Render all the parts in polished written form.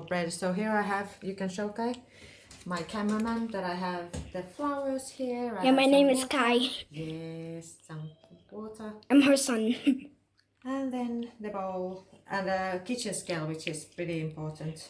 bread. So here I have, you can show Kai, my cameraman, that I have the flowers here. Yeah, my name is Kai. Yes, some water. I'm her son. And then the bowl and a kitchen scale, which is pretty important.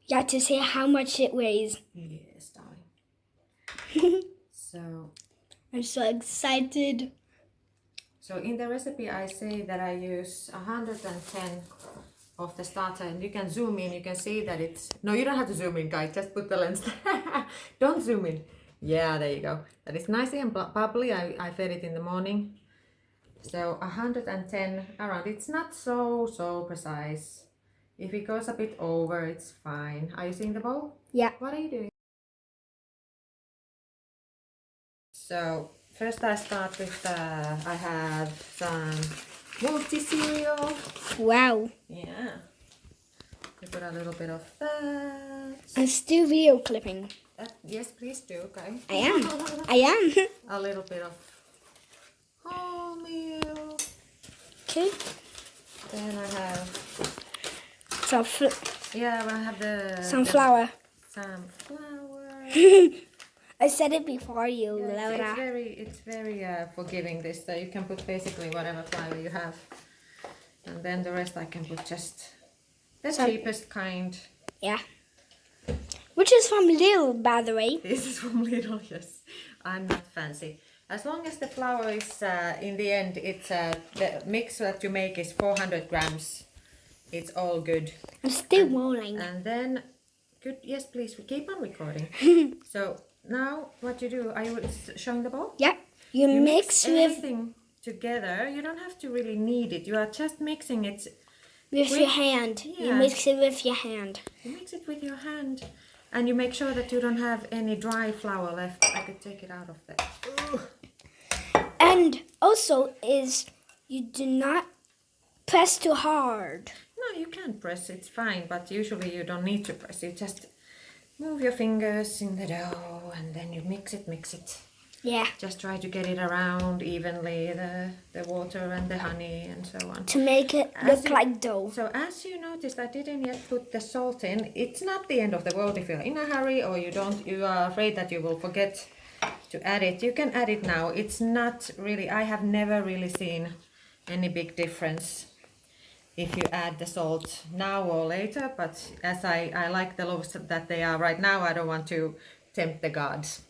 Yeah, to see how much it weighs. Yes, darling. So I'm so excited. So in the recipe I say that I use 110 of the starter, and you can zoom in, you can see that it's, no, you don't have to zoom in, guys, just put the lens. Don't zoom in. Yeah, there you go. That is nicely and bubbly. I fed it in the morning. So 110 around. It's not so precise. If it goes a bit over, it's fine. Are you seeing the bowl? Yeah. What are you doing? So first I start with I have some multi-cereal. Wow. Yeah. We put a little bit of that. And still video clipping. Yes, please do, okay? I am. A little bit of wholemeal. Okay. Then I have I have the sunflower. Sunflower. I said it before you, Yeah, Laura. it's very forgiving, this, so you can put basically whatever flour you have, and then the rest I can put just the cheapest kind. Yeah. Which is from Lidl, by the way. This is from Lidl, yes. I'm not fancy. As long as the flour is, in the end, it's the mix that you make is 400 grams. It's all good. I'm still rolling. And then, good, yes, please, we keep on recording. So now what you do, are you showing the bowl? Yeah. You mix with everything together. You don't have to really knead it. You are just mixing it with your hand. Yeah. You mix it with your hand. You mix it with your hand. And you make sure that you don't have any dry flour left. I could take it out of there. Ooh. And also is you do not press too hard. No, you can press, it's fine, but usually you don't need to press. You just move your fingers in the dough and then you mix it. Yeah. Just try to get it around evenly, the water and the honey and so on. To make it look like dough. So as you noticed, I didn't yet put the salt in. It's not the end of the world if you're in a hurry or you are afraid that you will forget to add it. You can add it now. It's not really, I have never really seen any big difference if you add the salt now or later, but as I like the loaves that they are right now, I don't want to tempt the gods.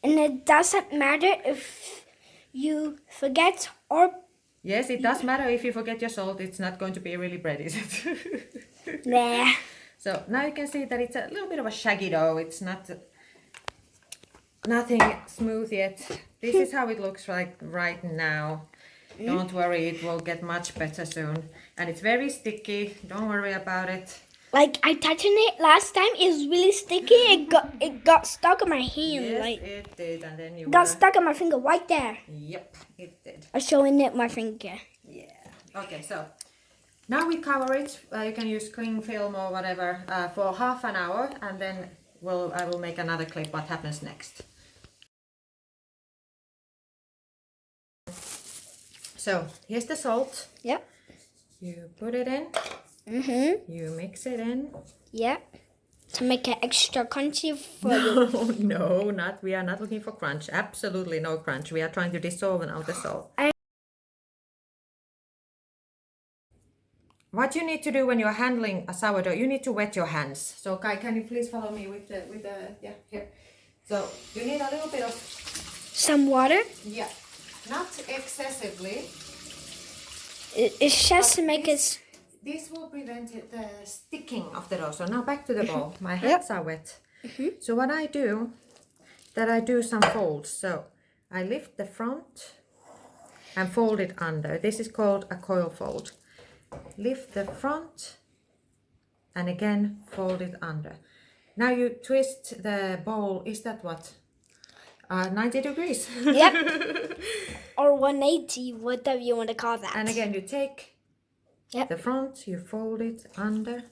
And it doesn't matter if you forget or... Yes, it does matter if you forget your salt. It's not going to be really bread, is it? Nah. So now you can see that it's a little bit of a shaggy dough. It's nothing smooth yet. This is how it looks like right now. Don't worry, it will get much better soon. And it's very sticky. Don't worry about it. Like I touched it last time, it was really sticky. It got stuck in my hand. Yes, like, it did, and then you got stuck in my finger right there. Yep, it did. I'm showing it my finger. Yeah. Okay, so now we cover it. You can use cling film or whatever for half an hour, and then I will make another clip what happens next. So here's the salt. Yep. You put it in. You mix it in. Yeah. To make it extra crunchy for you. No, not. We are not looking for crunch. Absolutely no crunch. We are trying to dissolve now the salt. What you need to do when you are handling a sourdough, you need to wet your hands. So Kai, can you please follow me with the yeah, here. So you need a little bit of some water. Yeah, not excessively. It's just to make it. This will prevent the sticking of the dough. So now back to the bowl. My hands are wet. So what I do, I do some folds. So I lift the front and fold it under. This is called a coil fold. Lift the front and again fold it under. Now you twist the bowl. Is that what? 90 degrees. Yep. Or 180, whatever you want to call that. And again, you take the front, you fold it under.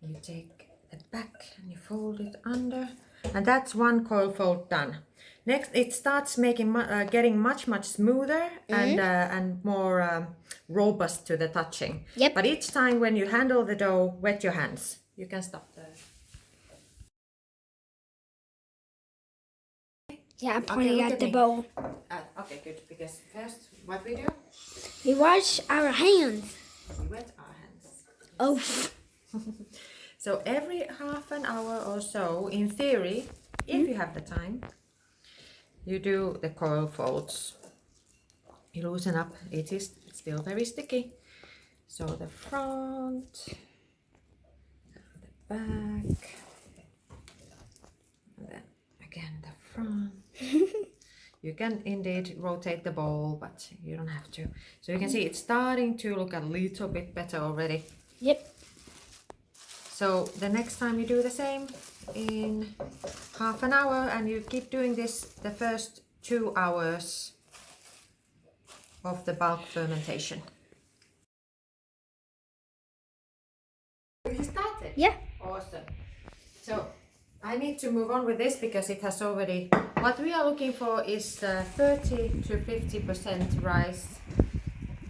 You take the back and you fold it under. And that's one coil fold done. Next, it starts making getting much smoother and more robust to the touching. Yep. But each time when you handle the dough, wet your hands. You can stop there. Yeah, I'm pointing look at the me. bowl. Okay, good. Because first, what we do? We wash our hands. We wet our hands. Oh. So every half an hour or so, in theory, if you have the time, you do the coil folds. You loosen up. It is still very sticky. So the front, the back, and then again the front. You can indeed rotate the bowl, but you don't have to. So you can see it's starting to look a little bit better already. Yep. So the next time you do the same in half an hour, and you keep doing this the first 2 hours of the bulk fermentation. You started? Yeah. Awesome. So I need to move on with this because it has already, what we are looking for is 30 to 50% rise.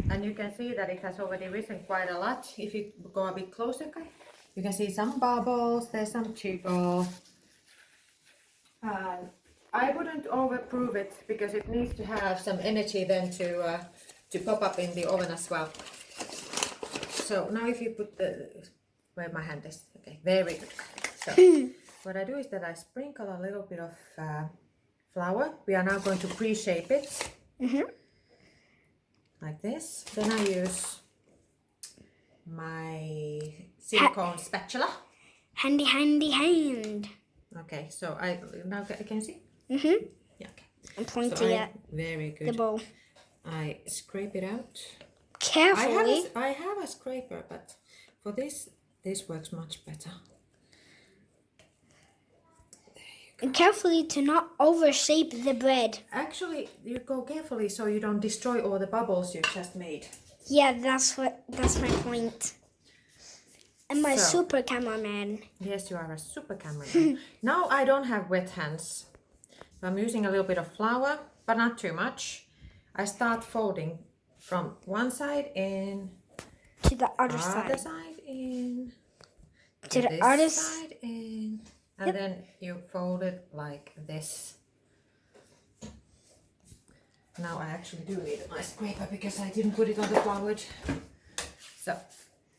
And you can see that it has already risen quite a lot. If you go a bit closer, Kai, you can see some bubbles, there's some jiggle. I wouldn't overprove it because it needs to have some energy then to pop up in the oven as well. So now if you put where my hand is, okay, very good. So what I do is that I sprinkle a little bit of flour. We are now going to pre-shape it. Like this. Then I use my silicone spatula. Handy hand. Okay, so I now can you see? Yeah. Okay. I'm pointing at very good. the bowl. I scrape it out. Carefully. I have a scraper, but for this works much better. And carefully to not overshape the bread. Actually, you go carefully so you don't destroy all the bubbles you just made. Yeah, that's my point. And my super cameraman. Yes, you are a super cameraman. Now I don't have wet hands. So I'm using a little bit of flour, but not too much. I start folding from one side in To the other side in to the this other side in, and then you fold it like this. Now I actually do need my scraper because I didn't put it on the plywood. So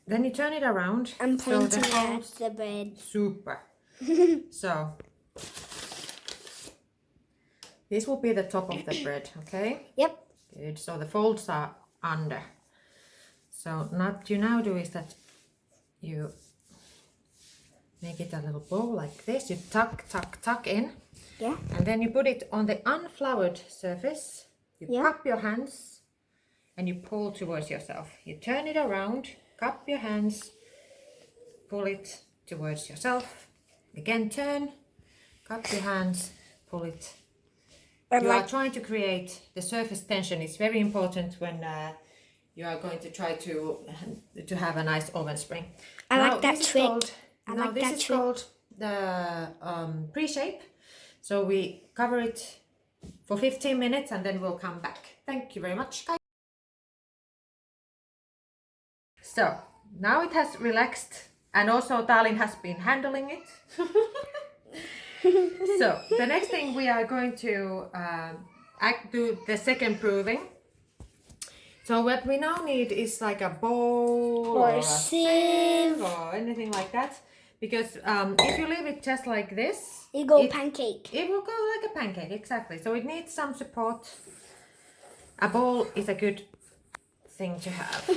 then you turn it around. I'm pointing so at the bread. Super. So this will be the top of the bread, okay? Yep. Good. So the folds are under. So what you now do is that you make it a little bowl like this. You tuck in. Yeah. And then you put it on the unfloured surface. You cup your hands and you pull towards yourself. You turn it around, cup your hands, pull it towards yourself. Again, turn, cup your hands, pull it. You are trying to create the surface tension. It's very important when you are going to try to have a nice oven spring. I like that trick. This is called the Preshape. So we cover it for 15 minutes and then we'll come back. Thank you very much, guys. So now it has relaxed and also Talin has been handling it. So the next thing we are going to do the second proving. So what we now need is like a bowl or a sieve or anything like that. Because if you leave it just like this, it will go pancake. It will go like a pancake, exactly. So it needs some support. A bowl is a good thing to have.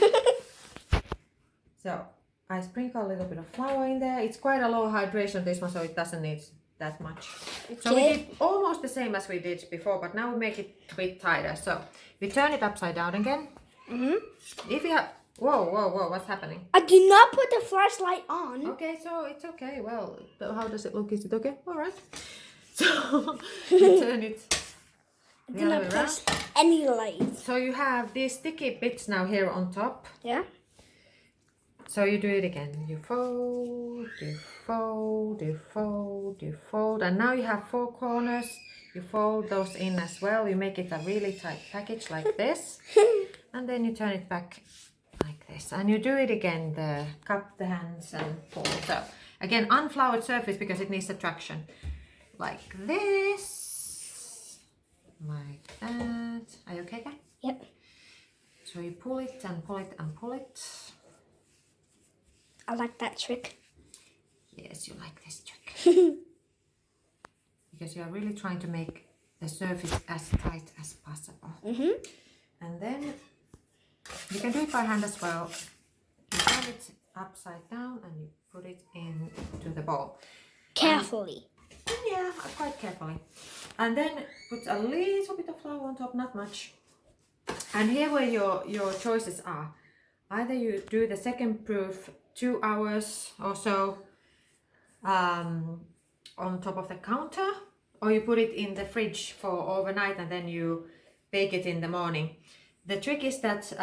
So I sprinkle a little bit of flour in there. It's quite a low hydration, this one, so it doesn't need that much. Okay. So we did almost the same as we did before, but now we make it a bit tighter. So we turn it upside down again. If you have... Whoa, what's happening? I did not put the flashlight on. Okay, so it's okay. Well, how does it look? Is it okay? All right. So you turn it the other way press any light. So you have these sticky bits now here on top. Yeah. So you do it again. You fold, you fold, you fold, you fold. And now you have 4 corners. You fold those in as well. You make it a really tight package like this. And then you turn it back like this. And you do it again, the cup the hands and pull. So again, unfloured surface because it needs attraction. Like this. Like that. Are you okay, Kai? Yep. So you pull it and pull it and pull it. I like that trick. Yes, you like this trick. Because you are really trying to make the surface as tight as possible. And then you can do it by hand as well. You turn it upside down and you put it into the bowl. Carefully. Yeah, quite carefully. And then put a little bit of flour on top, not much. And here where your choices are. Either you do the second proof 2 hours or so on top of the counter, or you put it in the fridge for overnight and then you bake it in the morning. The trick is that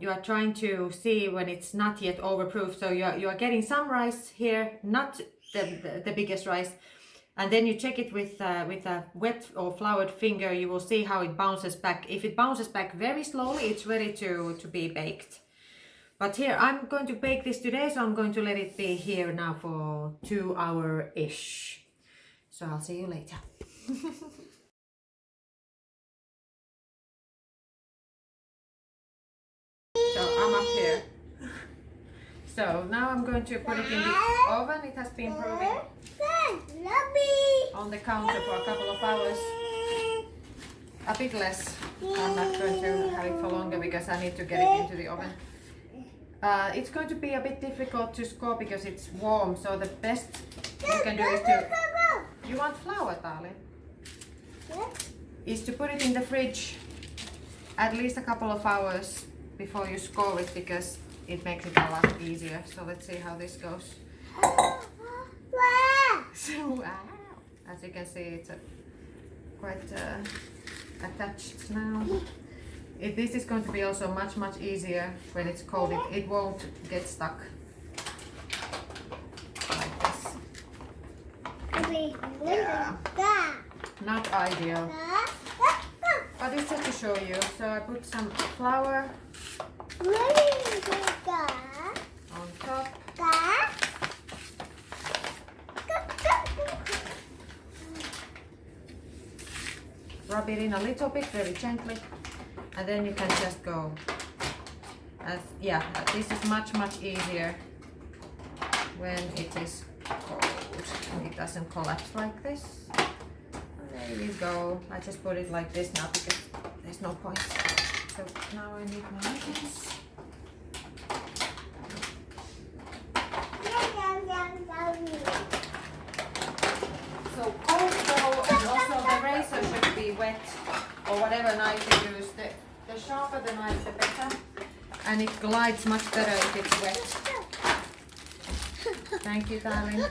you are trying to see when it's not yet overproof. So you are getting some rice here, not the biggest rice. And then you check it with a wet or floured finger. You will see how it bounces back. If it bounces back very slowly, it's ready to be baked. But here, I'm going to bake this today, so I'm going to let it be here now for 2 hours-ish. So I'll see you later. So I'm up here. So now I'm going to put it in the oven. It has been proving on the counter for a couple of hours. A bit less. I'm not going to have it for longer because I need to get it into the oven. It's going to be a bit difficult to score because it's warm, so the best you can do is to... You want flour, darling? Is to put it in the fridge at least a couple of hours before you score it because it makes it a lot easier. So let's see how this goes. So, as you can see, it's quite attached now. This is going to be also much easier when it's cold. It won't get stuck like this. Yeah. Not ideal, but it's just to show you. So I put some flour on top. Rub it in a little bit, very gently. And then you can just go this is much easier when it is cold and it doesn't collapse like this. And there you go. I just put it like this now because there's no point. So now I need my hands. So cold dough, and also the razor should be wet, or whatever knife you use. The sharper the knife, the better. And it glides much better if it's wet. Thank you, darling.